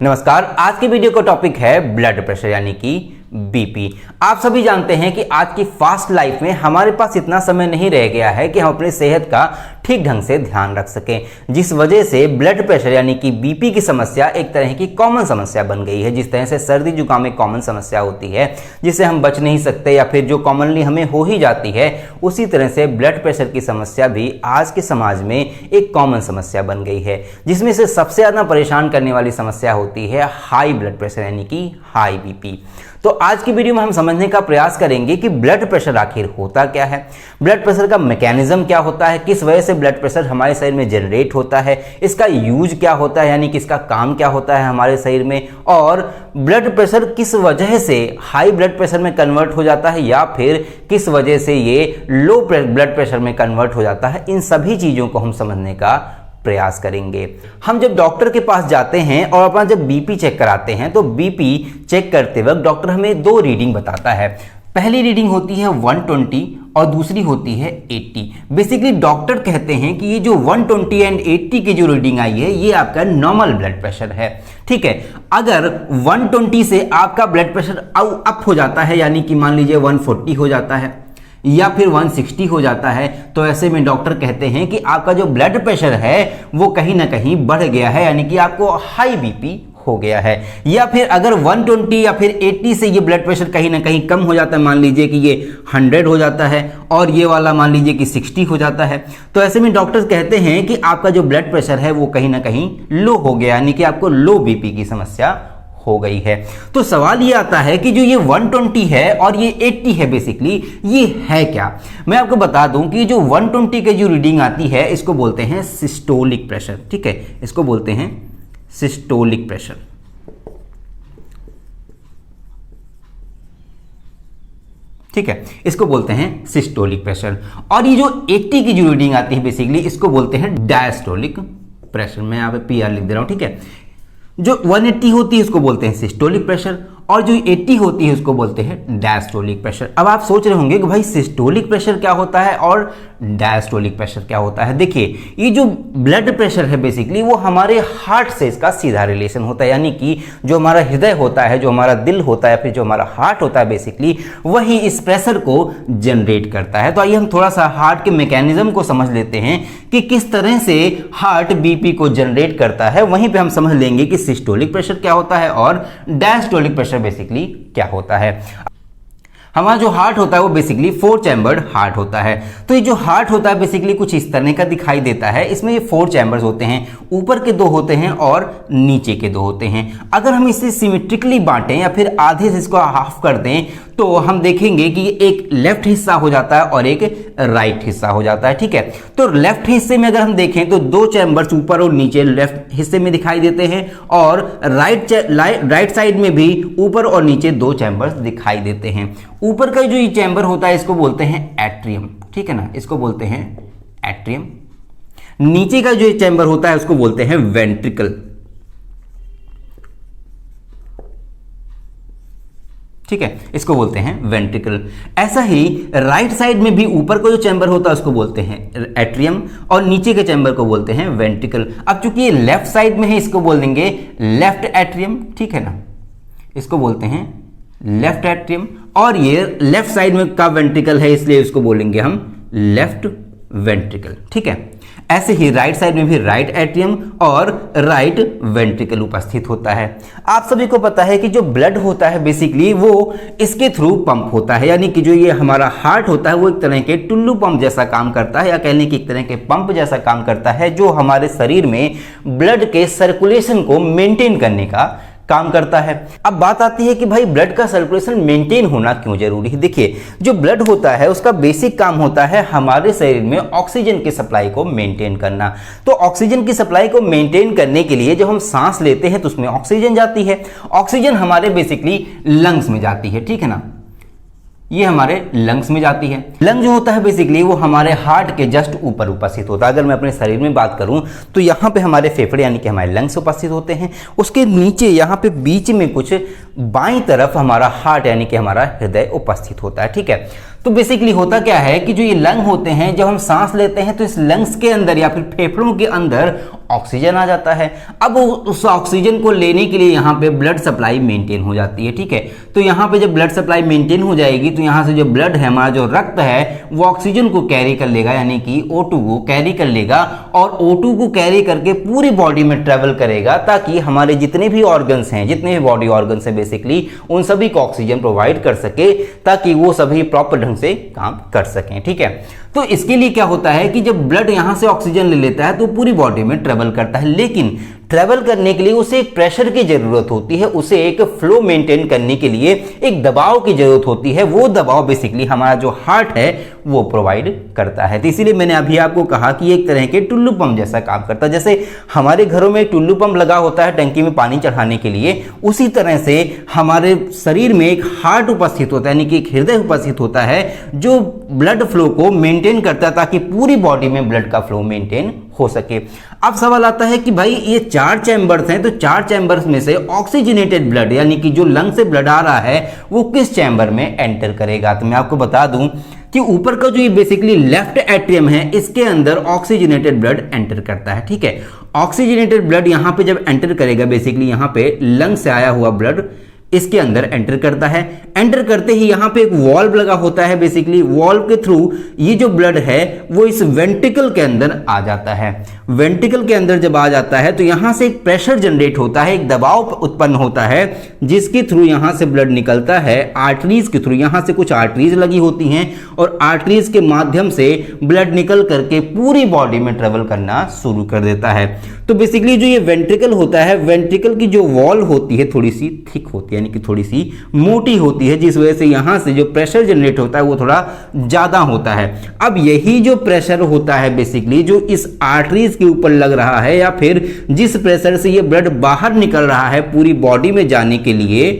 नमस्कार। आज की वीडियो का टॉपिक है ब्लड प्रेशर यानी कि बीपी। आप सभी जानते हैं कि आज की फास्ट लाइफ में हमारे पास इतना समय नहीं रह गया है कि हम अपनी सेहत का ठीक ढंग से ध्यान रख सकें, जिस वजह से ब्लड प्रेशर यानी कि बीपी की समस्या एक तरह की कॉमन समस्या बन गई है। जिस तरह से सर्दी जुकाम एक कॉमन समस्या होती है जिससे हम बच नहीं सकते या फिर जो कॉमनली हमें हो ही जाती है, उसी तरह से ब्लड प्रेशर की समस्या भी आज के समाज में एक कॉमन समस्या बन गई है, जिसमें से सबसे ज़्यादा परेशान करने वाली समस्या होती है हाई ब्लड प्रेशर यानी कि हाई बीपी। तो आज की वीडियो में हम समझने का प्रयास करेंगे कि ब्लड प्रेशर आखिर होता क्या है, ब्लड प्रेशर का मैकेनिज्म क्या होता है, किस वजह से ब्लड प्रेशर हमारे शरीर में जनरेट होता है, इसका यूज क्या होता है यानी कि इसका काम क्या होता है हमारे शरीर में, और ब्लड प्रेशर किस वजह से हाई ब्लड प्रेशर में कन्वर्ट हो जाता है या फिर किस वजह से ये लो ब्लड प्रेशर में कन्वर्ट हो जाता है। इन सभी चीज़ों को हम समझने का प्रयास करेंगे। हम जब डॉक्टर के पास जाते हैं और अपना जब बीपी चेक कराते हैं तो बीपी चेक करते वक्त डॉक्टर हमें दो रीडिंग बताता है। पहली रीडिंग होती है 120 और दूसरी होती है 80। बेसिकली डॉक्टर कहते हैं कि ये जो 120 एंड 80 की जो रीडिंग आई है ये आपका नॉर्मल ब्लड प्रेशर है। ठीक है, अगर 120 से आपका ब्लड प्रेशर अप हो जाता है यानी कि मान लीजिए 140 हो जाता है या फिर 160 हो जाता है, तो ऐसे में डॉक्टर कहते हैं कि आपका जो ब्लड प्रेशर है वो कहीं ना कहीं बढ़ गया है यानी कि आपको हाई बीपी हो गया है। या फिर अगर 120 या फिर 80 से ये ब्लड प्रेशर कहीं ना कहीं कम हो जाता है, मान लीजिए कि ये 100 हो जाता है और ये वाला मान लीजिए कि 60 हो जाता है, तो ऐसे में डॉक्टर कहते हैं कि आपका जो ब्लड प्रेशर है वो कहीं ना कहीं लो हो गया यानी कि आपको लो बीपी की समस्या हो गई है। तो सवाल ये आता है कि जो ये 120 है और ये 80 है, बेसिकली ये है क्या। मैं आपको बता दूं कि जो 120 की जो रीडिंग आती है इसको बोलते हैं सिस्टोलिक प्रेशर। ठीक है, इसको बोलते हैं सिस्टोलिक प्रेशर। ठीक है, इसको बोलते हैं सिस्टोलिक प्रेशर। और ये जो 80 की जो रीडिंग आती है बेसिकली इसको बोलते हैं डायस्टोलिक प्रेशर। मैं यहां पे पीआर लिख दे रहा हूं। ठीक है, जो 180 होती है उसको बोलते हैं सिस्टोलिक प्रेशर और जो 80 होती है उसको बोलते हैं डायस्टोलिक प्रेशर। अब आप सोच रहे होंगे कि भाई सिस्टोलिक प्रेशर क्या होता है और डायस्टोलिक प्रेशर क्या होता है। देखिए, ये जो ब्लड प्रेशर है बेसिकली वो हमारे हार्ट से इसका सीधा रिलेशन होता है, यानी कि जो हमारा हृदय होता है, जो हमारा दिल होता है, फिर जो हमारा हार्ट होता है बेसिकली वही इस प्रेशर को जनरेट करता है। तो आइए हम थोड़ा सा हार्ट के मैकेनिज्म को समझ लेते हैं कि किस तरह से हार्ट बीपी को जनरेट करता है। वहीं पे हम समझ लेंगे कि सिस्टोलिक प्रेशर क्या होता है और डायस्टोलिक प्रेशर बेसिकली क्या होता है। हमारा जो हार्ट होता है वो बेसिकली 4 चैम्बर्ड हार्ट होता है। तो ये जो हार्ट होता है बेसिकली कुछ इस तरह का दिखाई देता है। इसमें ये 4 चैम्बर्स होते हैं, ऊपर के 2 होते हैं और नीचे के 2 होते हैं। अगर हम इसे सिमेट्रिकली बांटें या फिर आधे से इसको हाफ कर दें तो हम देखेंगे कि एक लेफ्ट हिस्सा हो जाता है और एक राइट हिस्सा हो जाता है। ठीक है, तो लेफ्ट हिस्से में अगर हम देखें तो 2 चैम्बर्स ऊपर और नीचे लेफ्ट हिस्से में दिखाई देते हैं और राइट साइड में भी ऊपर और नीचे 2 चैम्बर्स दिखाई देते हैं। ऊपर का जो ये चैम्बर होता है इसको बोलते हैं एट्रियम। ठीक है ना, इसको बोलते हैं एट्रियम। नीचे का जो चैम्बर होता है उसको बोलते हैं वेंट्रिकल। ठीक है, इसको बोलते हैं वेंट्रिकल। ऐसा ही राइट साइड में भी ऊपर का जो चैम्बर होता है उसको बोलते हैं एट्रियम और नीचे के चैम्बर को बोलते हैं वेंट्रिकल। अब चूंकि ये लेफ्ट साइड में है इसको बोल देंगे लेफ्ट एट्रियम। ठीक है ना, इसको बोलते हैं लेफ्ट एट्रियम और ये लेफ्ट साइड में का वेंट्रिकल है इसलिए इसको बोलेंगे हम लेफ्ट वेंट्रिकल। ठीक है, ऐसे ही राइट साइड में भी राइट एट्रियम और राइट वेंट्रिकल उपस्थित होता है। आप सभी को पता है कि जो ब्लड होता है बेसिकली वो इसके थ्रू पंप होता है, यानी कि जो ये हमारा हार्ट होता है वो एक तरह के टुल्लू पंप जैसा काम करता है या कहने की एक तरह के पंप जैसा काम करता है जो हमारे शरीर में ब्लड के सर्कुलेशन को मेंटेन करने का काम करता है। अब बात आती है कि भाई ब्लड का सर्कुलेशन मेंटेन होना क्यों जरूरी है। देखिए, जो ब्लड होता है उसका बेसिक काम होता है हमारे शरीर में ऑक्सीजन की सप्लाई को मेंटेन करना। तो ऑक्सीजन की सप्लाई को मेंटेन करने के लिए जब हम सांस लेते हैं तो उसमें ऑक्सीजन जाती है। ऑक्सीजन हमारे बेसिकली लंग्स में जाती है। ठीक है ना, ये हमारे लंग्स में जाती है। लंग जो होता है बेसिकली वो हमारे हार्ट के जस्ट ऊपर उपस्थित होता है। अगर मैं अपने शरीर में बात करूं तो यहाँ पे हमारे फेफड़े यानी कि हमारे लंग्स उपस्थित होते हैं। उसके नीचे यहाँ पे बीच में कुछ बाईं तरफ हमारा हार्ट यानी कि हमारा हृदय उपस्थित होता है। ठीक है, तो बेसिकली होता क्या है कि जो ये लंग होते हैं जब हम सांस लेते हैं तो इस लंग्स के अंदर या फिर फेफड़ों के अंदर ऑक्सीजन आ जाता है। अब उस ऑक्सीजन को लेने के लिए यहाँ पे ब्लड सप्लाई मेंटेन हो जाती है, ठीक है। तो यहाँ पे जब ब्लड सप्लाई मेंटेन हो जाएगी तो यहाँ से जो ब्लड है, हमारा जो रक्त है, वो ऑक्सीजन को कैरी कर लेगा, यानी कि O2 को कैरी कर लेगा और O2 को कैरी करके पूरी बॉडी में ट्रेवल करेगा, ताकि हमारे जितने भी ऑर्गन्स हैं, जितने भी बॉडी ऑर्गन्स हैं बेसिकली, उन सभी को ऑक्सीजन प्रोवाइड कर सके, ताकि वो सभी प्रॉपर ढंग से काम कर सकें, ठीक है। तो इसके लिए क्या होता है कि जब ब्लड यहां से ऑक्सीजन ले लेता है तो पूरी बॉडी में ट्रेवल करता है, लेकिन ट्रेवल करने के लिए उसे एक प्रेशर की जरूरत होती है, उसे एक फ्लो मेंटेन करने के लिए एक दबाव की जरूरत होती है। वो दबाव बेसिकली हमारा जो हार्ट है वो प्रोवाइड करता है। तो इसीलिए मैंने अभी आपको कहा कि एक तरह के टुल्लू पंप जैसा काम करता है। जैसे हमारे घरों में टुल्लू पंप लगा होता है टंकी में पानी चढ़ाने के लिए, उसी तरह से हमारे शरीर में एक हार्ट उपस्थित होता है, यानी कि एक हृदय उपस्थित होता है, जो ब्लड फ्लो को मेंटेन करता है, ताकि पूरी बॉडी में ब्लड का फ्लो मेंटेन हो सके। अब सवाल आता है कि भाई ये 4 चैम्बर्स हैं, तो 4 चैम्बर्स में से ऑक्सीजनेटेड ब्लड, यानी कि जो लंग से ब्लड आ रहा है, वो किस चैम्बर में एंटर करेगा। तो मैं आपको बता दूं कि ऊपर का जो ये बेसिकली लेफ्ट एट्रियम है, इसके अंदर ऑक्सीजनेटेड ब्लड एंटर करता है, ठीक है। ऑक्सीजनेटेड ब्लड यहां पे जब एंटर करेगा, बेसिकली यहां पे लंग से आया हुआ ब्लड इसके अंदर एंटर करता है। एंटर करते ही यहाँ पे एक वॉल्व लगा होता है, बेसिकली वॉल्व के थ्रू ये जो ब्लड है वो इस वेंट्रिकल के अंदर आ जाता है। वेंट्रिकल के अंदर जब आ जाता है तो यहाँ से एक प्रेशर जनरेट होता है, एक दबाव उत्पन्न होता है, जिसके थ्रू यहाँ से ब्लड निकलता है आर्टरीज के थ्रू। यहाँ से कुछ आर्टरीज लगी होती हैं और आर्टरीज के माध्यम से ब्लड निकल करके पूरी बॉडी में ट्रेवल करना शुरू कर देता है। तो बेसिकली जो ये वेंट्रिकल होता है, वेंट्रिकल की जो वॉल होती है थोड़ी सी थिक होती है, यानी कि थोड़ी सी मोटी होती है, जिस वजह से यहां से जो प्रेशर जनरेट होता है वो थोड़ा ज्यादा होता है। अब यही जो प्रेशर होता है बेसिकली जो इस आर्टरीज के ऊपर लग रहा है, या फिर जिस प्रेशर से ये ब्लड बाहर निकल रहा है पूरी बॉडी में जाने के लिए,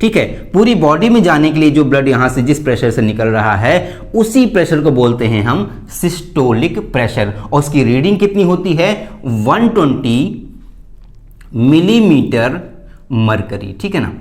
ठीक है, पूरी बॉडी में जाने के लिए जो ब्लड यहां से जिस प्रेशर से निकल रहा है, उसी प्रेशर को बोलते हैं हम सिस्टोलिक प्रेशर। और उसकी रीडिंग कितनी होती है? 120 मिलीमीटर मरकरी, ठीक है ना,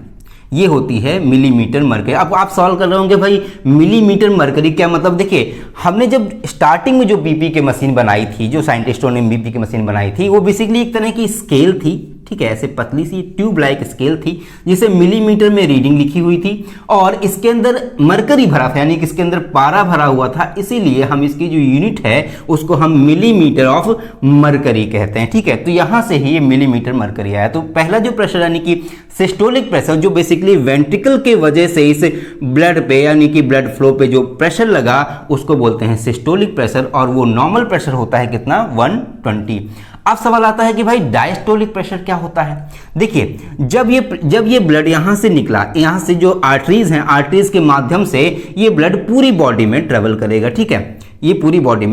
ये होती है मिलीमीटर मरकरी। अब आप सवाल कर रहे होंगे भाई मिलीमीटर मरकरी क्या मतलब? देखिए, हमने जब स्टार्टिंग में जो बीपी की मशीन बनाई थी, जो साइंटिस्टों ने बीपी की मशीन बनाई थी, वो बेसिकली एक तरह की स्केल थी, ठीक है, ऐसे पतली सी ट्यूब लाइक स्केल थी, जिसे मिलीमीटर में रीडिंग लिखी हुई थी और इसके अंदर मरकरी भरा था, यानी कि इसके अंदर पारा भरा हुआ था, इसीलिए हम इसकी जो यूनिट है उसको हम मिलीमीटर ऑफ मरकरी कहते हैं, ठीक है। तो यहां से ही ये मिलीमीटर मरकरी आया। तो पहला जो प्रेशर यानी कि सिस्टोलिक प्रेशर, जो बेसिकली वेंट्रिकल के वजह से इस ब्लड पे यानी कि ब्लड फ्लो पे जो प्रेशर लगा उसको बोलते हैं सिस्टोलिक प्रेशर, और वो नॉर्मल प्रेशर होता है कितना? 120। अब सवाल आता है कि भाई डायस्टोलिक प्रेशर क्या होता है? देखिए, जब ये ब्लड यहां से निकला, यहां से जो आर्टरीज हैं, आर्टरीज के माध्यम से ये ब्लड पूरी बॉडी में ट्रेवल करेगा, ठीक है, ये पूरी बॉडी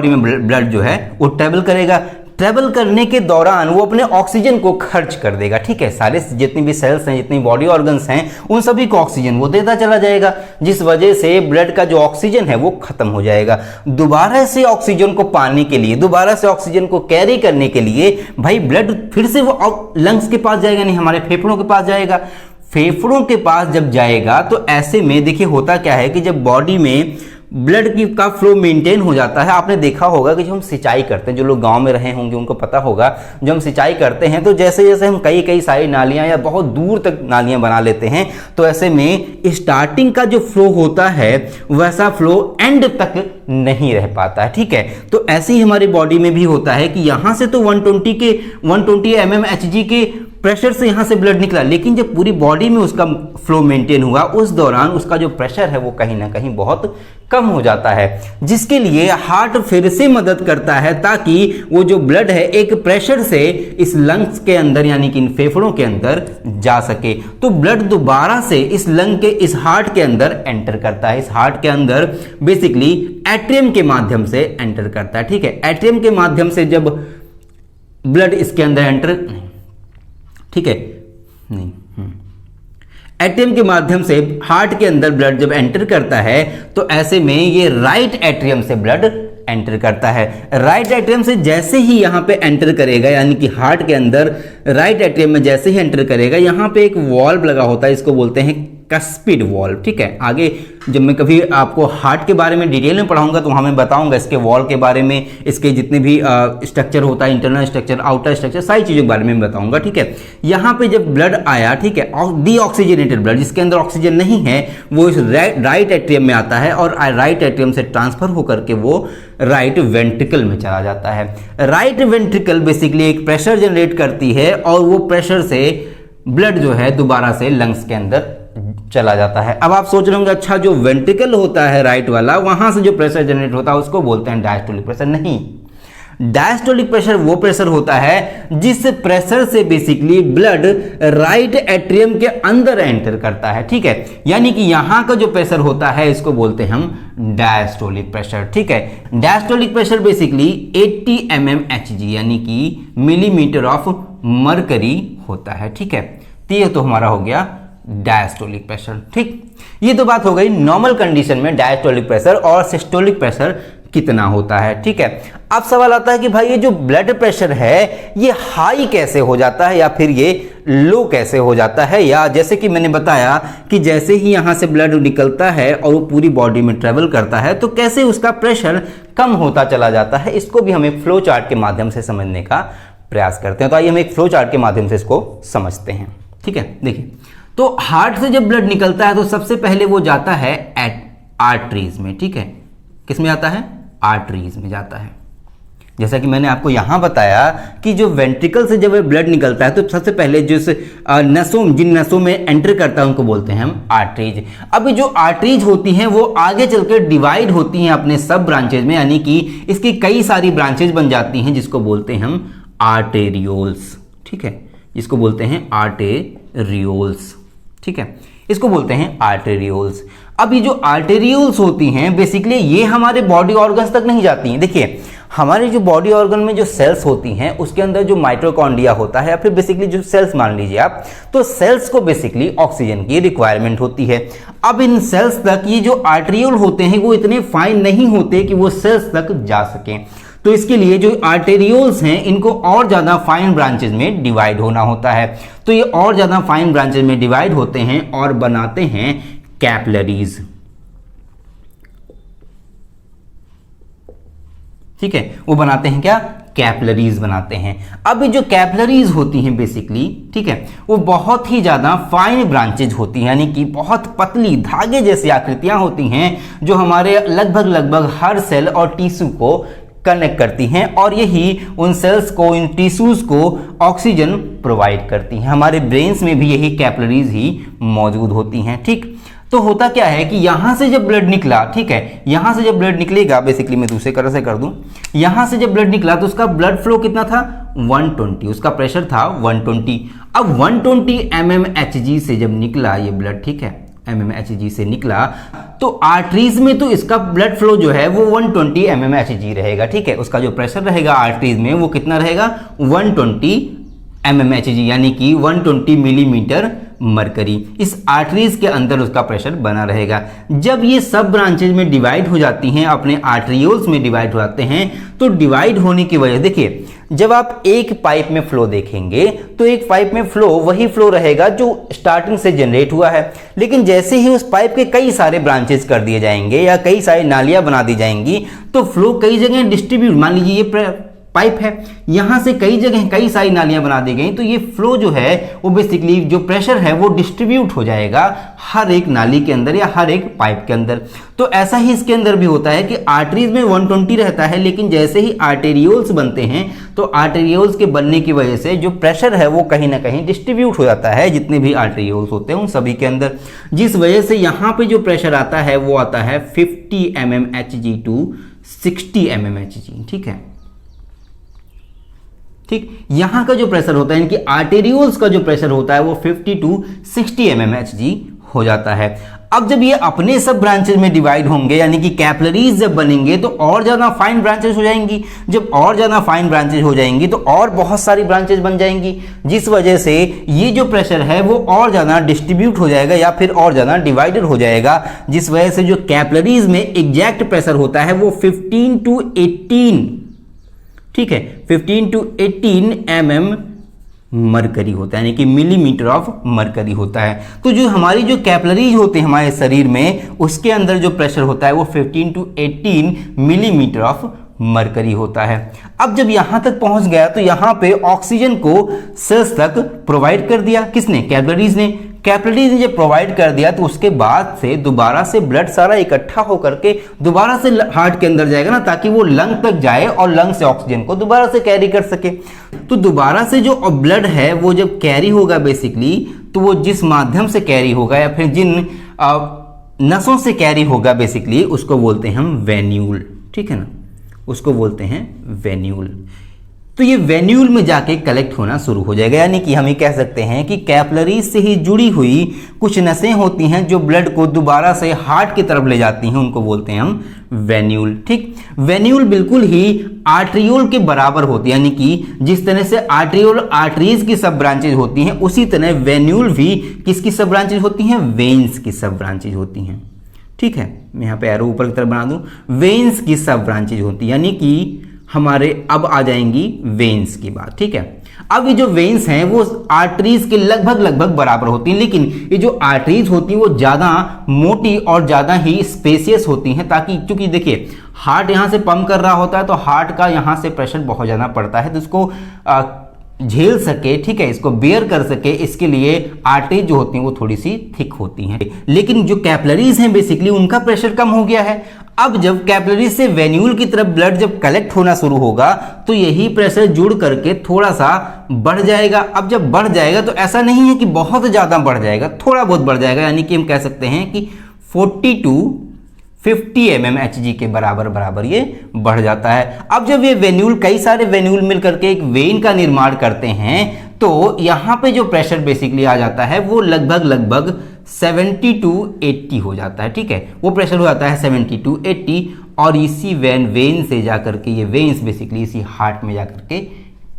में ब्लड जो है वो ट्रेवल करेगा। ट्रेवल करने के दौरान वो अपने ऑक्सीजन को खर्च कर देगा, ठीक है, सारे जितनी भी सेल्स हैं, जितनी बॉडी ऑर्गन्स हैं, उन सभी को ऑक्सीजन वो देता चला जाएगा, जिस वजह से ब्लड का जो ऑक्सीजन है वो खत्म हो जाएगा। दोबारा से ऑक्सीजन को पाने के लिए, दोबारा से ऑक्सीजन को कैरी करने के लिए भाई ब्लड फिर से वो लंग्स के पास जाएगा, नहीं हमारे फेफड़ों के पास जाएगा। फेफड़ों के पास जब जाएगा तो ऐसे में देखिए होता क्या है कि जब बॉडी में ब्लड की का फ्लो मेंटेन हो जाता है, आपने देखा होगा कि जो हम सिंचाई करते हैं, जो लोग गांव में रहे होंगे उनको पता होगा, जो हम सिंचाई करते हैं तो जैसे जैसे हम कई सारी नालियां या बहुत दूर तक नालियां बना लेते हैं, तो ऐसे में स्टार्टिंग का जो फ्लो होता है वैसा फ्लो एंड तक नहीं रह पाता है, ठीक है। तो ऐसे ही हमारी बॉडी में भी होता है कि यहां से तो 120 mmHg के प्रेशर से यहां से ब्लड निकला, लेकिन जब पूरी बॉडी में उसका फ्लो मेंटेन हुआ उस दौरान उसका जो प्रेशर है वो कहीं ना कहीं बहुत कम हो जाता है, जिसके लिए हार्ट फिर से मदद करता है ताकि वो जो ब्लड है एक प्रेशर से इस लंग्स के अंदर यानी कि इन फेफड़ों के अंदर जा सके। तो ब्लड दोबारा से इस लंग के इस हार्ट के अंदर एंटर करता है। इस हार्ट के अंदर बेसिकली एट्रियम के माध्यम से एंटर करता है, ठीक है। एट्रियम के माध्यम से जब ब्लड इसके अंदर एंटर, ठीक है, नहीं, एट्रियम के माध्यम से हार्ट के अंदर ब्लड जब एंटर करता है तो ऐसे में ये राइट एट्रियम से ब्लड एंटर करता है। राइट एट्रियम से जैसे ही यहां पे एंटर करेगा, यानी कि हार्ट के अंदर राइट एट्रियम में जैसे ही एंटर करेगा, यहां पे एक वॉल्व लगा होता है, इसको बोलते हैं कस्पिड वॉल्व, ठीक है। आगे जब मैं कभी आपको हार्ट के बारे में डिटेल में पढ़ाऊंगा तो वहाँ मैं बताऊंगा इसके वॉल के बारे में, इसके जितने भी स्ट्रक्चर होता है, इंटरनल स्ट्रक्चर, आउटर स्ट्रक्चर, सारी चीज़ों के बारे में बताऊंगा, ठीक है। यहाँ पे जब ब्लड आया, ठीक है, डीऑक्सीजनेटेड ब्लड जिसके अंदर ऑक्सीजन नहीं है वो इस राइट एट्रियम में आता है और राइट एट्रियम से ट्रांसफर होकर के वो राइट वेंट्रिकल में चला जाता है। राइट वेंट्रिकल बेसिकली एक प्रेशर जनरेट करती है और वो प्रेशर से ब्लड जो है दोबारा से लंग्स के अंदर चला जाता है। अब आप सोच रहे होंगे अच्छा जो वेंट्रिकल होता है राइट वाला, वहां से जो प्रेशर जनरेट होता है उसको बोलते हैं डायस्टोलिक प्रेशर। नहीं, डायस्टोलिक प्रेशर वो प्रेशर होता है जिस प्रेशर से बेसिकली ब्लड राइट एट्रियम के अंदर एंटर करता है, ठीक है। यानी कि यहां का जो प्रेशर होता है इसको बोलते हैं हम डायस्टोलिक प्रेशर, ठीक है। डायस्टोलिक प्रेशर बेसिकली 80 mmHg यानी कि मिलीमीटर ऑफ मरकरी होता है, ठीक है। तो ये तो हमारा हो गया डायस्टोलिक प्रेशर, ठीक। ये तो बात हो गई नॉर्मल कंडीशन में डायस्टोलिक प्रेशर और सिस्टोलिक प्रेशर कितना होता है, ठीक है। अब सवाल आता है कि भाई ये जो ब्लड प्रेशर है ये हाई कैसे हो जाता है या फिर ये लो कैसे हो जाता है, या जैसे कि मैंने बताया कि जैसे ही यहां से ब्लड निकलता है और वो पूरी बॉडी में ट्रेवल करता है तो कैसे उसका प्रेशर कम होता चला जाता है, इसको भी हमें फ्लो चार्ट के माध्यम से समझने का प्रयास करते हैं। तो आइए हम एक फ्लो चार्ट के माध्यम से इसको समझते हैं, ठीक है। देखिए, तो हार्ट से जब ब्लड निकलता है तो सबसे पहले वो जाता है आर्टरीज में, ठीक है। किस में आता है? आर्टरीज में जाता है। जैसा कि मैंने आपको यहां बताया कि जो वेंट्रिकल से जब ब्लड निकलता है तो सबसे पहले जिस नसों, जिन नसों में एंटर करता है उनको बोलते हैं हम आर्टरीज। अब जो आर्टरीज होती हैं वो आगे चलकर डिवाइड होती हैं अपने सब ब्रांचेज में, यानी कि इसकी कई सारी ब्रांचेज बन जाती हैं जिसको बोलते हैं हम आर्टेरियोल्स, ठीक है। इसको बोलते हैं आर्टेरियोल्स, ठीक है। इसको बोलते हैं आर्टेरियोल्स। अब ये जो आर्टेरियोल्स होती हैं बेसिकली ये हमारे बॉडी ऑर्गन्स तक नहीं जाती हैं। देखिए, हमारे जो बॉडी ऑर्गन में जो सेल्स होती हैं उसके अंदर जो माइटोकॉन्ड्रिया होता है या फिर बेसिकली जो सेल्स मान लीजिए आप, तो सेल्स को बेसिकली ऑक्सीजन की रिक्वायरमेंट होती है। अब इन सेल्स तक ये जो आर्टेरियोल होते हैं वो इतने फाइन नहीं होते कि वो सेल्स तक जा सकें, तो इसके लिए जो आर्टेरियोल्स हैं इनको और ज़्यादा फाइन ब्रांचेज में डिवाइड होना होता है। तो ये और ज़्यादा फाइन ब्रांचेज में डिवाइड होते हैं और बनाते हैं कैपिलरीज, ठीक है। वो बनाते हैं क्या? कैपिलरीज बनाते हैं। अब जो कैपिलरीज होती हैं बेसिकली, ठीक है, वो बहुत ही ज़्यादा फाइन ब्रांचेज होती हैं, यानी कि बहुत पतली धागे जैसी आकृतियां होती हैं जो हमारे लगभग हर सेल और टिश्यू को कनेक्ट करती हैं और यही उन सेल्स को, इन टिश्यूज को ऑक्सीजन प्रोवाइड करती हैं। हमारे ब्रेन्स में भी यही कैपिलरीज ही मौजूद होती हैं, ठीक। तो होता क्या है कि यहां से जब ब्लड निकला, ठीक है, यहां से जब ब्लड निकलेगा, बेसिकली मैं दूसरे तरह से कर दूं, यहां से जब ब्लड निकला तो उसका ब्लड फ्लो कितना था? 120, उसका प्रेशर था 120। अब 120 mmHg से जब निकला ये ब्लड, ठीक है, mmHg से निकला तो आर्टरीज में तो इसका ब्लड फ्लो जो है वो 120 mmHg रहेगा, ठीक है। उसका जो प्रेशर रहेगा आर्टरीज में वो कितना रहेगा? 120 mmHg, यानी कि 120 मिलीमीटर मरकरी। इस आर्टरीज के अंदर उसका प्रेशर बना रहेगा। जब ये सब ब्रांचेज में डिवाइड हो जाती हैं, अपने आर्टरियोल्स में डिवाइड हो जाते हैं, तो डिवाइड होने की वजह, देखिए, जब आप एक पाइप में फ्लो देखेंगे तो एक पाइप में फ्लो वही फ्लो रहेगा जो स्टार्टिंग से जनरेट हुआ है, लेकिन जैसे ही उस पाइप के कई सारे ब्रांचेज कर दिए जाएंगे या कई सारी नालियां बना दी जाएंगी तो फ्लो कई जगह डिस्ट्रीब्यूट, मान लीजिए ये पाइप है, यहां से कई जगह कई सारी नालियां बना दी गई, तो ये फ्लो जो है वो बेसिकली जो प्रेशर है वो डिस्ट्रीब्यूट हो जाएगा हर एक नाली के अंदर या हर एक पाइप के अंदर। तो ऐसा ही इसके अंदर भी होता है कि आर्टरीज में 120 रहता है, लेकिन जैसे ही आर्टेरियोल्स बनते हैं तो आर्टेरियोल्स के बनने की वजह से जो प्रेशर है वो कहीं ना कहीं डिस्ट्रीब्यूट हो जाता है जितने भी आर्टेरियोल्स होते हैं उन सभी के अंदर, जिस वजह से यहाँ पे जो प्रेशर आता है वो आता है 50 mmHg to 60 mmHg, ठीक है, ठीक। यहां का जो प्रेशर होता है, इनकी आर्टेरियोल्स का जो प्रेशर होता है वो 50 to 60 mmHg हो जाता है। अब जब ये अपने सब ब्रांचेज में डिवाइड होंगे, यानी कि कैपिलरीज जब बनेंगे तो और ज्यादा फाइन ब्रांचेज हो जाएंगी। जब और ज्यादा फाइन ब्रांचेज हो जाएंगी तो और बहुत सारी ब्रांचेज बन जाएंगी, जिस वजह से ये जो प्रेशर है वो और ज्यादा डिस्ट्रीब्यूट हो जाएगा या फिर और ज्यादा डिवाइडेड हो जाएगा, जिस वजह से जो कैपिलरीज में एग्जैक्ट प्रेशर होता है वो 15 to 18, ठीक है, 15 to 18 mm मरकरी होता है, यानी कि मिलीमीटर ऑफ मरकरी होता है। तो जो हमारी जो कैपिलरीज होते हैं हमारे शरीर में, उसके अंदर जो प्रेशर होता है वो 15 to 18 मिलीमीटर ऑफ मरकरी होता है। अब जब यहां तक पहुंच गया तो यहां पे ऑक्सीजन को सेल्स तक प्रोवाइड कर दिया, किसने? कैपिलरीज ने। कैपिलरीज ने जब प्रोवाइड कर दिया तो उसके बाद से दोबारा से ब्लड सारा इकट्ठा होकर के दोबारा से हार्ट के अंदर जाएगा ना, ताकि वो लंग तक जाए और लंग से ऑक्सीजन को दोबारा से कैरी कर सके। तो दोबारा से जो ब्लड है वो जब कैरी होगा बेसिकली, तो वो जिस माध्यम से कैरी होगा या फिर जिन नसों से कैरी होगा बेसिकली, उसको बोलते हैं हम वेन्यूल, ठीक है ना, उसको बोलते हैं वेन्यूल। तो ये वेन्यूल में जाके कलेक्ट होना शुरू हो जाएगा, यानी कि हम ये कह सकते हैं कि कैपिलरीज से ही जुड़ी हुई कुछ नसें होती हैं जो ब्लड को दोबारा से हार्ट की तरफ ले जाती हैं, उनको बोलते हैं हम वेन्यूल। ठीक, वेन्यूल बिल्कुल ही आर्ट्रियोल के बराबर होती है, यानी कि जिस तरह से आर्ट्रियोल आर्टरीज की सब ब्रांचेज होती हैं, उसी तरह वेन्यूल भी किसकी सब ब्रांचेज होती हैं? वेन्स की सब ब्रांचेज होती हैं। ठीक है, मैं यहाँ पे एरो ऊपर की तरफ बना दूं, वेन्स की सब ब्रांचेज होती है, यानी कि हमारे अब आ जाएंगी वेन्स की बात। ठीक है, अब ये जो वेन्स हैं वो आर्टरीज के लगभग बराबर होती हैं, लेकिन ये जो आर्टरीज होती हैं वो ज़्यादा मोटी और ज़्यादा ही स्पेसियस होती हैं, ताकि क्योंकि देखिए हार्ट यहाँ से पंप कर रहा होता है तो हार्ट का यहाँ से प्रेशर बहुत ज़्यादा पड़ता है, तो इसको झेल सके, ठीक है, इसको बेयर कर सके, इसके लिए आर्टरीज जो होती हैं वो थोड़ी सी थिक होती हैं। लेकिन जो कैपिलरीज हैं बेसिकली उनका प्रेशर कम हो गया है। अब जब कैपिलरीज से वेन्यूल की तरफ ब्लड जब कलेक्ट होना शुरू होगा तो यही प्रेशर जुड़ करके थोड़ा सा बढ़ जाएगा। अब जब बढ़ जाएगा तो ऐसा नहीं है कि बहुत ज़्यादा बढ़ जाएगा, थोड़ा बहुत बढ़ जाएगा, यानी कि हम कह सकते हैं कि 40 to 50 mmHg के बराबर ये बढ़ जाता है। अब जब ये वेन्यूल, कई सारे वेन्यूल मिलकर के एक वेन का निर्माण करते हैं, तो यहाँ पे जो प्रेशर बेसिकली आ जाता है वो लगभग 70 to 80 हो जाता है। ठीक है, वो प्रेशर हो जाता है 70 to 80, और इसी वेन से जाकर के ये वेन्स बेसिकली इसी हार्ट में जाकर के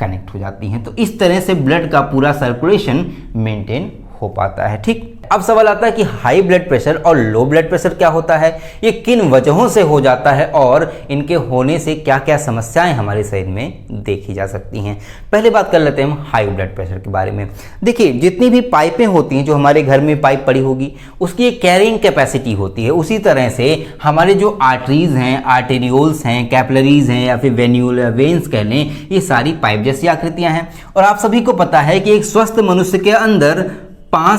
कनेक्ट हो जाती हैं। तो इस तरह से ब्लड का पूरा सर्कुलेशन मेंटेन हो पाता है। ठीक, अब सवाल आता है कि हाई ब्लड प्रेशर और लो ब्लड प्रेशर क्या होता है, ये किन वजहों से हो जाता है और इनके होने से क्या क्या समस्याएं हमारे शरीर में देखी जा सकती हैं। पहले बात कर लेते हैं हम हाई ब्लड प्रेशर के बारे में। देखिए, जितनी भी पाइपें होती हैं, जो हमारे घर में पाइप पड़ी होगी उसकी एक कैरिंग कैपेसिटी होती है, उसी तरह से हमारे जो आर्टरीज हैं, आर्टेरियोल्स हैं, कैपिलरीज हैं, या फिर वेन्यूल या वेन्स कह लें, ये सारी पाइप जैसी आकृतियां हैं। और आप सभी को पता है कि एक स्वस्थ मनुष्य के अंदर 5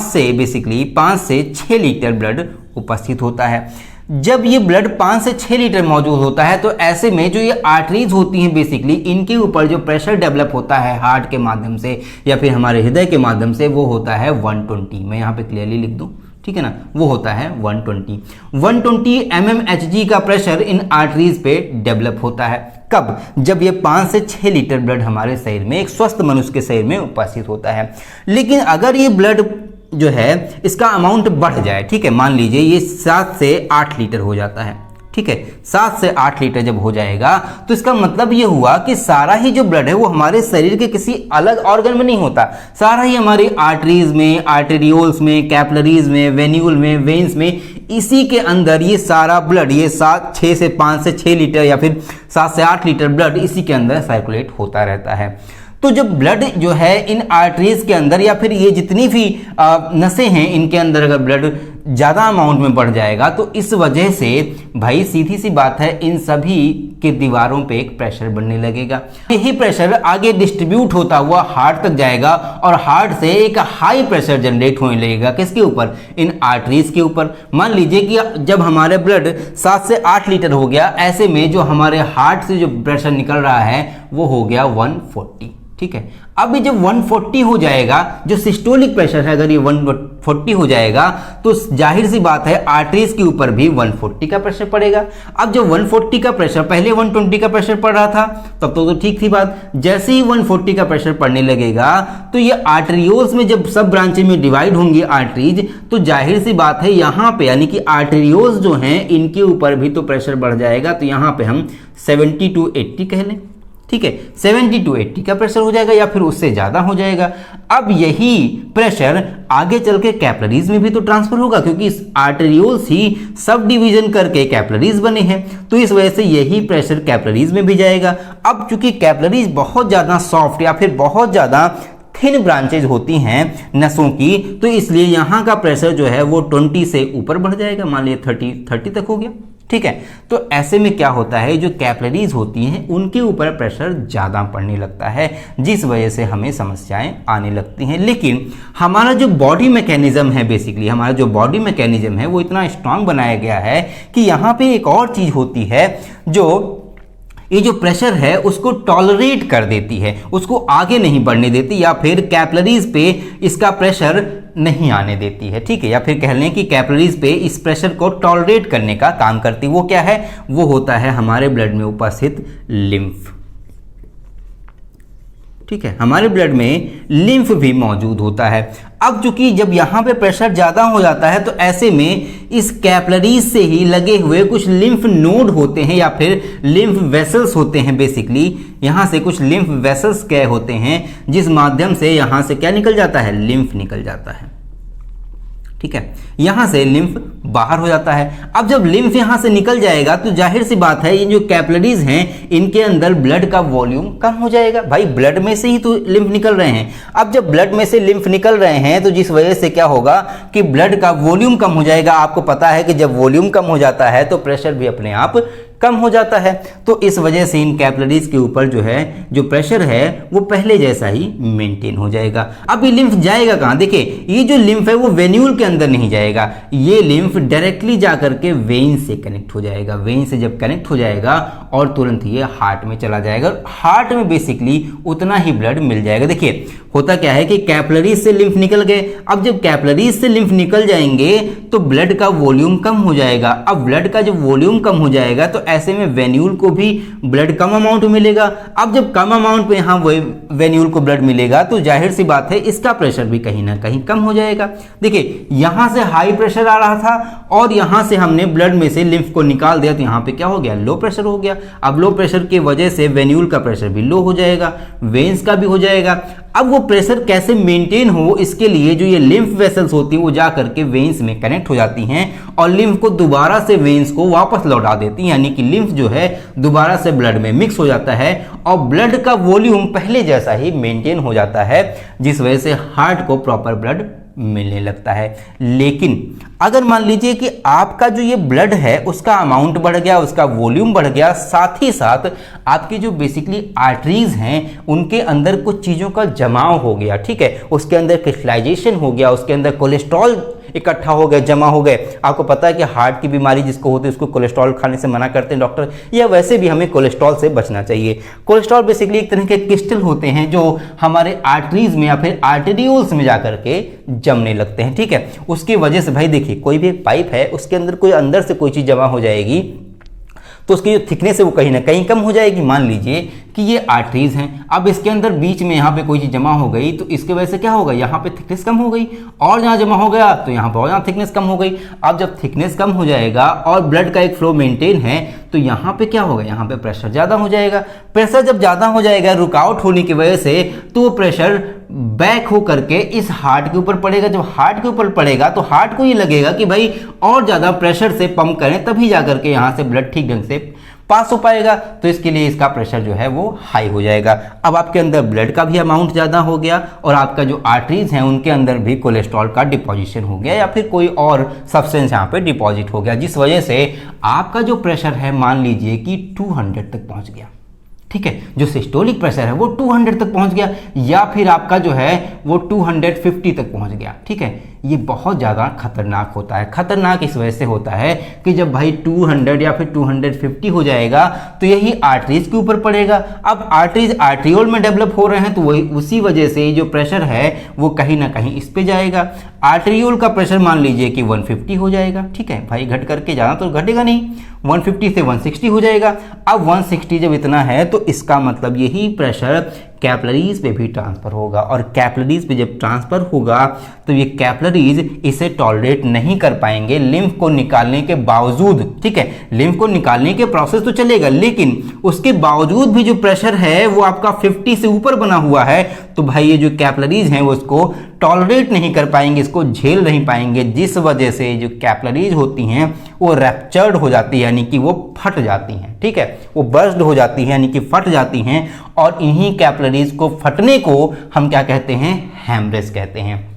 से 6 लीटर ब्लड उपस्थित होता है। जब ये ब्लड 5 से 6 लीटर मौजूद होता है तो ऐसे में जो ये आर्टरीज होती हैं बेसिकली, इनके ऊपर जो प्रेशर डेवलप होता है हार्ट के माध्यम से या फिर हमारे हृदय के माध्यम से, वो होता है 120। मैं यहाँ पे क्लियरली लिख दूँ, ठीक है ना, वो होता है 120 mmHg का प्रेशर इन आर्टरीज पे डेवलप होता है। कब? जब ये 5 से 6 लीटर ब्लड हमारे शरीर में, एक स्वस्थ मनुष्य के शरीर में उपस्थित होता है। लेकिन अगर ये ब्लड जो है इसका अमाउंट बढ़ जाए, ठीक है, मान लीजिए ये 7 से 8 लीटर हो जाता है, ठीक है, 7 से 8 लीटर जब हो जाएगा तो इसका मतलब ये हुआ कि सारा ही जो ब्लड है वो हमारे शरीर के किसी अलग ऑर्गन में नहीं होता, सारा ही हमारी आर्टरीज में, आर्टेरियोल्स में, कैपिलरीज में, वेन्यूल में, वेन्स में, इसी के अंदर ये सारा ब्लड, ये 6 से 5 से 6 लीटर या फिर 7 से 8 लीटर ब्लड इसी के अंदर सर्कुलेट होता रहता है। तो जब ब्लड जो है इन आर्टरीज के अंदर या फिर ये जितनी भी नसें हैं इनके अंदर अगर ब्लड ज़्यादा अमाउंट में बढ़ जाएगा तो इस वजह से भाई सीधी सी बात है, इन सभी के दीवारों पे एक प्रेशर बनने लगेगा। यही प्रेशर आगे डिस्ट्रीब्यूट होता हुआ हार्ट तक जाएगा और हार्ट से एक हाई प्रेशर जनरेट होने लगेगा। किसके ऊपर? इन आर्टरीज के ऊपर। मान लीजिए कि जब हमारे ब्लड 7 से 8 लीटर हो गया, ऐसे में जो हमारे हार्ट से जो प्रेशर निकल रहा है वो हो गया 140। ठीक है, अब जब 140 हो जाएगा, जो सिस्टोलिक प्रेशर है अगर ये 140 हो जाएगा तो जाहिर सी बात है आर्टरीज के ऊपर भी 140 का प्रेशर पड़ेगा। अब जब 140 का प्रेशर, पहले 120 का प्रेशर पड़ रहा था तब तो ठीक थी बात, जैसे ही 140 का प्रेशर पड़ने लगेगा तो ये आर्टेरियोल्स में जब सब ब्रांचेज में डिवाइड होंगी आर्टरीज, तो जाहिर सी बात है यहाँ पे यानी कि आर्टेरियोल्स जो हैं इनके ऊपर भी तो प्रेशर बढ़ जाएगा। तो यहाँ पे हम 70 to 80 कह लें, ठीक है, 70 to 80 का प्रेशर हो जाएगा या फिर उससे ज़्यादा हो जाएगा। अब यही प्रेशर आगे चल के कैपिलरीज में भी तो ट्रांसफर होगा, क्योंकि इस आर्टेरियोल्स ही सब डिवीजन करके कैपिलरीज बने हैं, तो इस वजह से यही प्रेशर कैपिलरीज में भी जाएगा। अब चूंकि कैपिलरीज बहुत ज़्यादा सॉफ्ट या फिर बहुत ज़्यादा थिन ब्रांचेज होती हैं नसों की, तो इसलिए यहाँ का प्रेशर जो है वो 20 से ऊपर बढ़ जाएगा, मान लीजिए 30 तक हो गया, ठीक है। तो ऐसे में क्या होता है, जो कैपिलरीज होती हैं उनके ऊपर प्रेशर ज़्यादा पड़ने लगता है, जिस वजह से हमें समस्याएं आने लगती हैं। लेकिन हमारा जो बॉडी मैकेनिज्म है, बेसिकली हमारा जो बॉडी मैकेनिज्म है वो इतना स्ट्रांग बनाया गया है कि यहाँ पे एक और चीज़ होती है जो ये जो प्रेशर है उसको टॉलरेट कर देती है, उसको आगे नहीं बढ़ने देती, या फिर कैपिलरीज पे इसका प्रेशर नहीं आने देती है, ठीक है। या फिर कह लें कि कैपिलरीज पे इस प्रेशर को टॉलरेट करने का काम करती है। वो क्या है, वो होता है हमारे ब्लड में उपस्थित लिम्फ, ठीक है। हमारे ब्लड में लिम्फ भी मौजूद होता है। अब चूंकि जब यहाँ पे प्रेशर ज़्यादा हो जाता है तो ऐसे में इस कैपिलरीज से ही लगे हुए कुछ लिम्फ नोड होते हैं या फिर लिम्फ वेसल्स होते हैं, बेसिकली यहाँ से कुछ लिम्फ वेसल्स गए होते हैं जिस माध्यम से यहाँ से क्या निकल जाता है, लिम्फ निकल जाता है, ठीक है। यहां से लिम्फ बाहर हो जाता है। अब जब लिम्फ यहां से निकल जाएगा तो जाहिर सी बात है ये जो कैपिलरीज हैं इनके अंदर ब्लड का वॉल्यूम कम हो जाएगा। भाई ब्लड में से ही तो लिम्फ निकल रहे हैं। अब जब ब्लड में से लिम्फ निकल रहे हैं तो जिस वजह से क्या होगा कि ब्लड का वॉल्यूम कम हो जाएगा। आपको पता है कि जब वॉल्यूम कम हो जाता है तो प्रेशर भी अपने आप कम हो जाता है। तो इस वजह से इन कैपिलरीज के ऊपर जो है जो प्रेशर है वो पहले जैसा ही मेंटेन हो जाएगा। अब ये लिम्फ जाएगा कहाँ, देखिए ये जो लिम्फ है वो वेन्यूल के अंदर नहीं जाएगा, ये लिम्फ डायरेक्टली जाकर के वेन से कनेक्ट हो जाएगा। वेन से जब कनेक्ट हो जाएगा और तुरंत ये हार्ट में चला जाएगा। हार्ट में बेसिकली उतना ही ब्लड मिल जाएगा। देखिए होता क्या है कि कैपिलरीज से लिम्फ निकल गए। अब जब कैपिलरीज से लिम्फ निकल जाएंगे तो ब्लड का वॉल्यूम कम हो जाएगा। अब ब्लड का जब वॉल्यूम कम हो जाएगा तो ऐसे में वेन्यूल को भी ब्लड कम अमाउंट में। अब जब कम अमाउंट में यहाँ वेन्यूल को ब्लड मिलेगा तो जाहिर सी बात है इसका प्रेशर भी कहीं ना कहीं कम हो जाएगा। देखिए यहां से हाई प्रेशर आ रहा था और यहां से हमने ब्लड में से लिम्फ को निकाल दिया तो यहाँ पे क्या हो गया, लो प्रेशर हो गया। अब लो प्रेशर की वजह से वेन्यूल का प्रेशर भी लो हो जाएगा, वेन्स का भी हो जाएगा। अब वो प्रेशर कैसे मेंटेन हो, इसके लिए जो ये लिम्फ वेसल्स होती है वो जा करके वेन्स में कनेक्ट हो जाती हैं और लिम्फ को दोबारा से वेन्स को वापस लौटा देती हैं, यानी कि लिम्फ जो है दोबारा से ब्लड में मिक्स हो जाता है और ब्लड का वॉल्यूम पहले जैसा ही मेंटेन हो जाता है, जिस वजह से हार्ट को प्रॉपर ब्लड मिलने लगता है। लेकिन अगर मान लीजिए कि आपका जो ये ब्लड है उसका अमाउंट बढ़ गया, उसका वॉल्यूम बढ़ गया, साथ ही साथ आपकी जो बेसिकली आर्टरीज हैं उनके अंदर कुछ चीज़ों का जमाव हो गया, ठीक है, उसके अंदर क्रिस्टलाइजेशन हो गया, उसके अंदर कोलेस्ट्रॉल इकट्ठा हो गए, जमा हो गए। आपको पता है कि हार्ट की बीमारी जिसको होती है उसको कोलेस्ट्रॉल खाने से मना करते हैं डॉक्टर, या वैसे भी हमें कोलेस्ट्रॉल से बचना चाहिए। कोलेस्ट्रॉल बेसिकली एक तरह के क्रिस्टल होते हैं जो हमारे आर्टरीज में या फिर आर्टेरियोल्स में जाकर के जमने लगते हैं, ठीक है। उसकी वजह से भाई देखिए कोई भी एक पाइप है उसके अंदर कोई अंदर से कोई चीज़ जमा हो जाएगी तो उसकी जो थिकनेस है वो कहीं ना कहीं कम हो जाएगी। मान लीजिए कि ये आर्टरीज हैं, अब इसके अंदर बीच में यहाँ पे कोई चीज़ जमा हो गई तो इसके वजह से क्या होगा, यहाँ पे थिकनेस कम हो गई, और यहाँ जमा हो गया तो यहाँ पर और यहाँ थिकनेस कम हो गई। अब जब थिकनेस कम हो जाएगा और ब्लड का एक फ्लो मेंटेन है तो यहाँ पे क्या होगा, यहाँ पे प्रेशर ज़्यादा हो जाएगा। प्रेशर जब ज़्यादा हो जाएगा रुकावट होने की वजह से तो वो प्रेशर बैक हो करके इस हार्ट के ऊपर पड़ेगा। जब हार्ट के ऊपर पड़ेगा तो हार्ट को ये लगेगा कि भाई और ज़्यादा प्रेशर से पंप करें तभी जा करके यहाँ से ब्लड ठीक ढंग से पास हो पाएगा, तो इसके लिए इसका प्रेशर जो है वो हाई हो जाएगा। अब आपके अंदर ब्लड का भी अमाउंट ज़्यादा हो गया और आपका जो आर्टरीज हैं उनके अंदर भी कोलेस्ट्रॉल का डिपोजिशन हो गया या फिर कोई और सब्सटेंस यहाँ पे डिपॉजिट हो गया, जिस वजह से आपका जो प्रेशर है मान लीजिए कि 200 तक पहुँच गया, ठीक है। जो सिस्टोलिक प्रेशर है वो 200 तक पहुंच गया या फिर आपका जो है वो 250 तक पहुंच गया, ठीक है। ये बहुत ज़्यादा खतरनाक होता है। खतरनाक इस वजह से होता है कि जब भाई 200 या फिर 250 हो जाएगा तो यही आर्टरीज के ऊपर पड़ेगा। अब आर्टरीज आर्ट्रियोल में डेवलप हो रहे हैं तो वही उसी वजह से जो प्रेशर है वो कहीं ना कहीं इस पे जाएगा। आर्ट्रियोल का प्रेशर मान लीजिए कि 150 हो जाएगा, ठीक है भाई, घट करके ज़्यादा तो घटेगा नहीं, 150 से 160 हो जाएगा। अब 160 जब इतना है तो इसका मतलब यही प्रेशर कैपिलरीज पे भी ट्रांसफ़र होगा और कैपिलरीज पे जब ट्रांसफ़र होगा तो ये कैपिलरीज इसे टॉलरेट नहीं कर पाएंगे लिम्फ को निकालने के बावजूद, ठीक है। लिम्फ को निकालने के प्रोसेस तो चलेगा लेकिन उसके बावजूद भी जो प्रेशर है वो आपका 50 से ऊपर बना हुआ है, तो भाई ये जो कैपिलरीज हैं वो इसको टॉलरेट नहीं कर पाएंगे, इसको झेल नहीं पाएंगे, जिस वजह से जो कैपिलरीज होती हैं वो रैप्चर्ड हो जाती है, यानी कि वो फट जाती हैं, ठीक है, वो बर्स्ट हो जाती है यानी कि फट जाती हैं और इन्हीं कैपिलरीज कैपिलरीज को फटने को हम क्या कहते हैं, हैमरेज कहते हैं।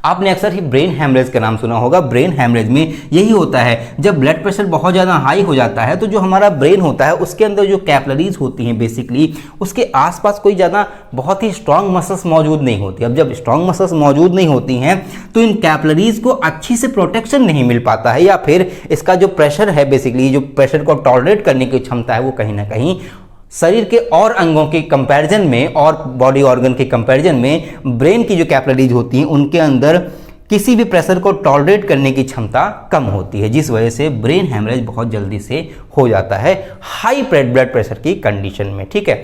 आपने अक्सर ही ब्रेन हैमरेज का नाम सुना होगा। ब्रेन हैमरेज में यही होता है, जब ब्लड प्रेशर बहुत ज़्यादा हाई हो जाता है तो जो हमारा ब्रेन होता है उसके अंदर जो कैपिलरीज होती हैं बेसिकली उसके आसपास कोई ज़्यादा बहुत ही स्ट्रांग मसल्स मौजूद नहीं होती। अब जब स्ट्रांग मसल्स मौजूद नहीं होती हैं तो इन कैपिलरीज को अच्छी से प्रोटेक्शन नहीं मिल पाता है, या फिर इसका जो प्रेशर है बेसिकली जो प्रेशर को टॉलरेट करने की क्षमता है वो कहीं ना कहीं शरीर के और अंगों के कंपैरिजन में और बॉडी ऑर्गन के कंपैरिजन में ब्रेन की जो कैपिलरीज होती हैं उनके अंदर किसी भी प्रेशर को टॉलरेट करने की क्षमता कम होती है, जिस वजह से ब्रेन हैमरेज बहुत जल्दी से हो जाता है हाई ब्लड प्रेशर की कंडीशन में। ठीक है,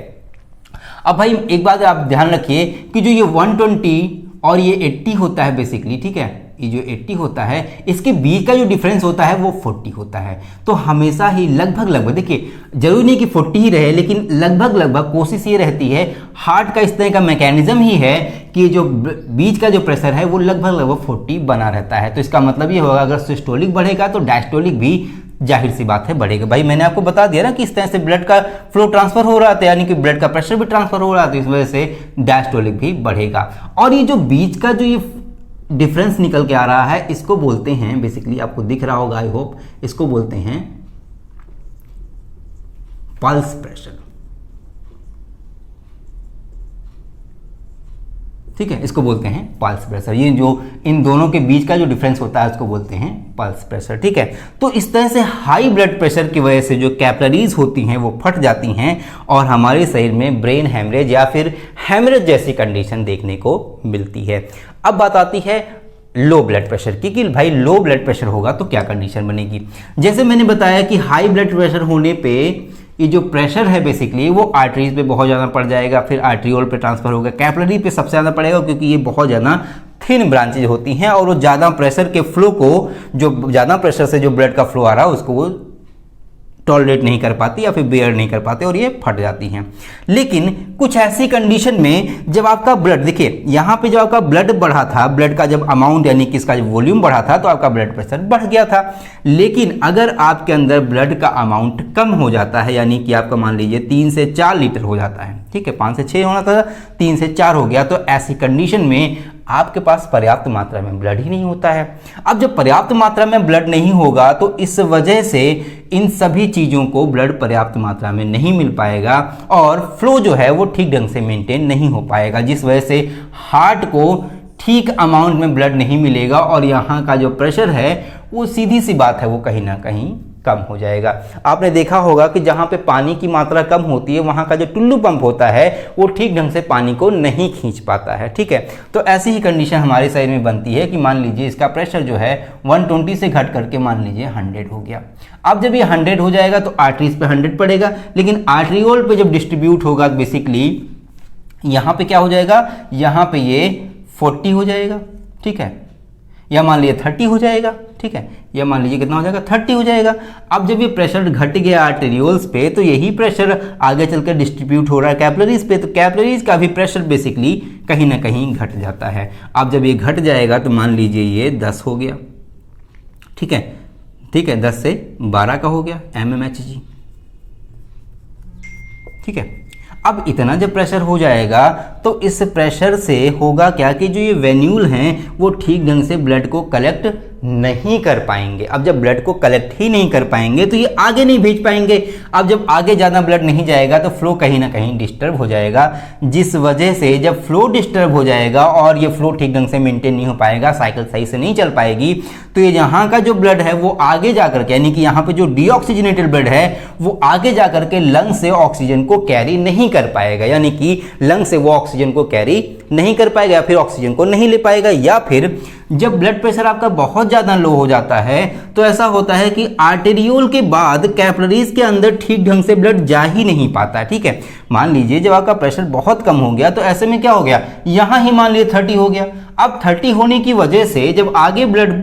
अब भाई एक बात आप ध्यान रखिए कि जो ये 120 और ये 80 होता है बेसिकली, ठीक है, ये जो 80 होता है इसके बीच का जो डिफरेंस होता है वो 40 होता है। तो हमेशा ही लगभग देखिए जरूरी नहीं कि 40 ही रहे, लेकिन लगभग कोशिश ये रहती है, हार्ट का इस तरह का मैकेनिज्म ही है कि जो बीच का जो प्रेशर है वो लगभग 40 बना रहता है। तो इसका मतलब ये होगा अगर सिस्टोलिक बढ़ेगा तो डायस्टोलिक भी जाहिर सी बात है बढ़ेगा। भाई मैंने आपको बता दिया ना कि इस तरह से ब्लड का फ्लो ट्रांसफर हो रहा था, यानी कि ब्लड का प्रेशर भी ट्रांसफर हो रहा था, इस वजह से डायस्टोलिक भी बढ़ेगा। और ये जो बीच का जो ये डिफरेंस निकल के आ रहा है इसको बोलते हैं, बेसिकली आपको दिख रहा होगा आई होप, इसको बोलते हैं पल्स प्रेशर। ठीक है, इसको बोलते हैं पल्स प्रेशर। ये जो इन दोनों के बीच का जो डिफरेंस होता है उसको बोलते हैं पल्स प्रेशर। ठीक है, तो इस तरह से हाई ब्लड प्रेशर की वजह से जो कैपिलरीज होती हैं वो फट जाती हैं और हमारे शरीर में ब्रेन हैमरेज या फिर हैमरेज जैसी कंडीशन देखने को मिलती है। अब बात आती है लो ब्लड प्रेशर की, कि भाई लो ब्लड प्रेशर होगा तो क्या कंडीशन बनेगी। जैसे मैंने बताया कि हाई ब्लड प्रेशर होने पे ये जो प्रेशर है बेसिकली वो आर्टरीज पे बहुत ज़्यादा पड़ जाएगा, फिर आर्ट्रियोल पे ट्रांसफर होगा, कैपिलरी पे सबसे ज़्यादा पड़ेगा क्योंकि ये बहुत ज़्यादा थिन ब्रांचेज होती हैं और वो ज़्यादा प्रेशर के फ्लो को, जो ज़्यादा प्रेशर से जो ब्लड का फ्लो आ रहा है उसको वो टॉलरेट नहीं कर पाती या फिर बेयर नहीं कर पाते और ये फट जाती हैं। लेकिन कुछ ऐसी कंडीशन में जब आपका ब्लड, देखिए यहाँ पे जब आपका ब्लड बढ़ा था, ब्लड का जब अमाउंट यानी कि इसका जब वॉल्यूम बढ़ा था तो आपका ब्लड प्रेशर बढ़ गया था। लेकिन अगर आपके अंदर ब्लड का अमाउंट कम हो जाता है, यानी कि आपका मान लीजिए 3 से 4 लीटर हो जाता है, ठीक है, 5 से 6 होना था, 3 से 4 हो गया, तो ऐसी कंडीशन में आपके पास पर्याप्त मात्रा में ब्लड ही नहीं होता है। अब जब पर्याप्त मात्रा में ब्लड नहीं होगा तो इस वजह से इन सभी चीज़ों को ब्लड पर्याप्त मात्रा में नहीं मिल पाएगा और फ्लो जो है वो ठीक ढंग से मेंटेन नहीं हो पाएगा, जिस वजह से हार्ट को ठीक अमाउंट में ब्लड नहीं मिलेगा और यहाँ का जो प्रेशर है वो सीधी सी बात है वो कहीं ना कहीं कम हो जाएगा। आपने देखा होगा कि जहाँ पे पानी की मात्रा कम होती है वहाँ का जो टुल्लू पंप होता है वो ठीक ढंग से पानी को नहीं खींच पाता है। ठीक है, तो ऐसी ही कंडीशन हमारे शरीर में बनती है कि मान लीजिए इसका प्रेशर जो है 120 से घट करके मान लीजिए 100 हो गया। अब जब ये 100 हो जाएगा तो आर्टरीज पे 100 पड़ेगा, लेकिन आर्ट्रियोल पे जब डिस्ट्रीब्यूट होगा बेसिकली यहाँ पे क्या हो जाएगा, यहाँ पे ये 40 हो जाएगा, ठीक है, या मान लीजिए 30 हो जाएगा, ठीक है, या मान लीजिए कितना हो जाएगा 30 हो जाएगा। अब जब ये प्रेशर घट गया आर्टेरियोल्स पे तो यही प्रेशर आगे चलकर डिस्ट्रीब्यूट हो रहा है कैपिलरीज पे, तो कैपिलरीज का भी प्रेशर बेसिकली कहीं ना कहीं घट जाता है। अब जब ये घट जाएगा तो मान लीजिए ये 10 हो गया, ठीक है, ठीक है, 10 से 12 का हो गया mmHg, ठीक है। अब इतना जब प्रेशर हो जाएगा तो इस प्रेशर से होगा क्या कि जो ये वेन्यूल हैं वो ठीक ढंग से ब्लड को कलेक्ट नहीं कर पाएंगे। अब जब ब्लड को कलेक्ट ही नहीं कर पाएंगे तो ये आगे नहीं भेज पाएंगे। अब जब आगे ज़्यादा ब्लड नहीं जाएगा तो फ्लो कहीं ना कहीं डिस्टर्ब हो जाएगा, जिस वजह से जब फ्लो डिस्टर्ब हो जाएगा और ये फ्लो ठीक ढंग से मेंटेन नहीं हो पाएगा, साइकिल सही से नहीं चल पाएगी, तो ये यहाँ का जो ब्लड है वो आगे जाकर के, यानी कि यहाँ पे जो डीऑक्सीजनेटेड ब्लड है वो आगे जाकर के लंग से ऑक्सीजन को कैरी नहीं कर पाएगा, यानी कि लंग से वो ऑक्सीजन को कैरी नहीं कर पाएगा या फिर ऑक्सीजन को नहीं ले पाएगा। या फिर जब ब्लड प्रेशर आपका बहुत ज़्यादा लो हो जाता है तो ऐसा होता है कि आर्टेरियोल के बाद कैपिलरीज के अंदर ठीक ढंग से ब्लड जा ही नहीं पाता। ठीक है, मान लीजिए जब आपका प्रेशर बहुत कम हो गया तो ऐसे में क्या हो गया, यहाँ ही मान लीजिए 30 हो गया। अब 30 होने की वजह से जब आगे ब्लड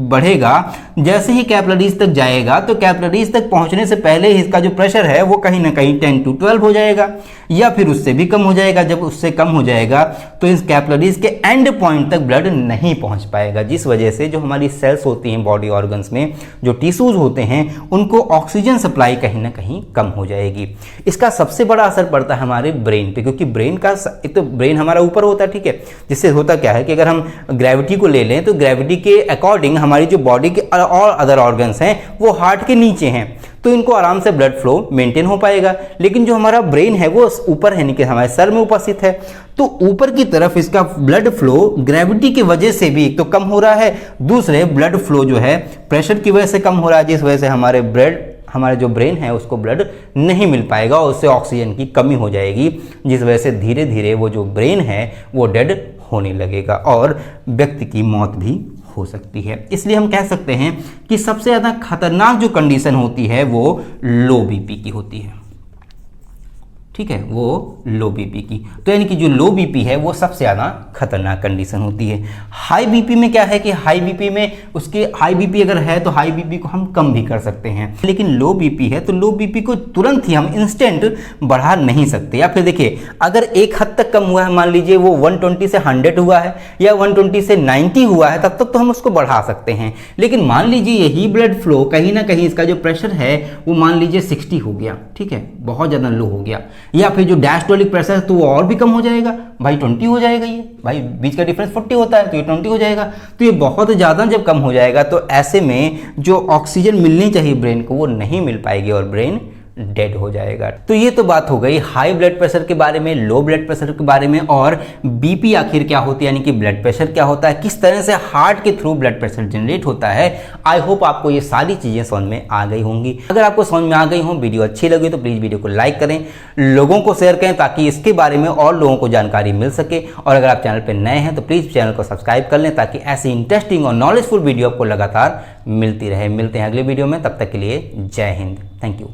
बढ़ेगा जैसे ही कैपिलरीज तक जाएगा तो कैपिलरीज तक पहुंचने से पहले ही इसका जो प्रेशर है वो कहीं ना कहीं 10 to 12 हो जाएगा या फिर उससे भी कम हो जाएगा। जब उससे कम हो जाएगा तो इस कैपिलरीज के एंड पॉइंट तक ब्लड नहीं पहुंच पाएगा, जिस वजह से जो हमारी सेल्स होती हैं बॉडी ऑर्गन्स में, जो टिश्यूज होते हैं, उनको ऑक्सीजन सप्लाई कहीं ना कहीं कम हो जाएगी। इसका सबसे बड़ा असर पड़ता है हमारे ब्रेन पे, क्योंकि ब्रेन का एक तो ब्रेन हमारा ऊपर होता है, ठीक है, जिससे होता क्या है कि अगर हम ग्रेविटी को ले लें तो ग्रेविटी के अकॉर्डिंग हमारी जो बॉडी के और अदर ऑर्गन्स हैं वो हार्ट के नीचे हैं, तो इनको आराम से ब्लड फ्लो मेंटेन हो पाएगा। लेकिन जो हमारा ब्रेन है वो ऊपर है, नहीं हमारे सर में उपस्थित है, तो ऊपर की तरफ इसका ब्लड फ्लो ग्रेविटी की वजह से भी एक तो कम हो रहा है, दूसरे ब्लड फ्लो जो है प्रेशर की वजह से कम हो रहा है, जिस वजह से हमारे जो ब्रेन है उसको ब्लड नहीं मिल पाएगा और उससे ऑक्सीजन की कमी हो जाएगी, जिस वजह से धीरे धीरे वो जो ब्रेन है वो डेड होने लगेगा और व्यक्ति की मौत भी हो सकती है। इसलिए हम कह सकते हैं कि सबसे ज़्यादा खतरनाक जो कंडीशन होती है वो लो बीपी की होती है, ठीक है, वो लो बीपी की। तो यानी कि जो लो बीपी है वो सबसे ज़्यादा खतरनाक कंडीशन होती है। हाई बीपी में क्या है कि हाई बीपी में हाई बीपी अगर है तो हाई बीपी को हम कम भी कर सकते हैं, लेकिन लो बीपी है तो लो बीपी को तुरंत ही हम इंस्टेंट बढ़ा नहीं सकते। या फिर देखिए अगर एक हद तक कम हुआ है, मान लीजिए वो 120 से 100 हुआ है या 120 से 90 हुआ है, तब तक तो हम उसको बढ़ा सकते हैं। लेकिन मान लीजिए यही ब्लड फ्लो कहीं ना कहीं इसका जो प्रेशर है वो मान लीजिए 60 हो गया, ठीक है, बहुत ज़्यादा लो हो गया, या फिर जो डायस्टोलिक प्रेशर है तो वो और भी कम हो जाएगा, भाई 20 हो जाएगा, ये भाई बीच का डिफरेंस 40 होता है तो ये 20 हो जाएगा। तो ये बहुत ज़्यादा जब कम हो जाएगा तो ऐसे में जो ऑक्सीजन मिलनी चाहिए ब्रेन को वो नहीं मिल पाएगी और ब्रेन डेड हो जाएगा। तो ये तो बात हो गई हाई ब्लड प्रेशर के बारे में, लो ब्लड प्रेशर के बारे में, और बीपी आखिर क्या होती है, यानी कि ब्लड प्रेशर क्या होता है, किस तरह से हार्ट के थ्रू ब्लड प्रेशर जनरेट होता है। आई होप आपको ये सारी चीज़ें समझ में आ गई होंगी। अगर आपको समझ में आ गई हो, वीडियो अच्छी लगी तो प्लीज़ वीडियो को लाइक करें, लोगों को शेयर करें ताकि इसके बारे में और लोगों को जानकारी मिल सके। और अगर आप चैनल पर नए हैं तो प्लीज़ चैनल को सब्सक्राइब कर लें ताकि ऐसी इंटरेस्टिंग और नॉलेजफुल वीडियो आपको लगातार मिलती रहे। मिलते हैं अगले वीडियो में, तब तक के लिए जय हिंद, थैंक यू।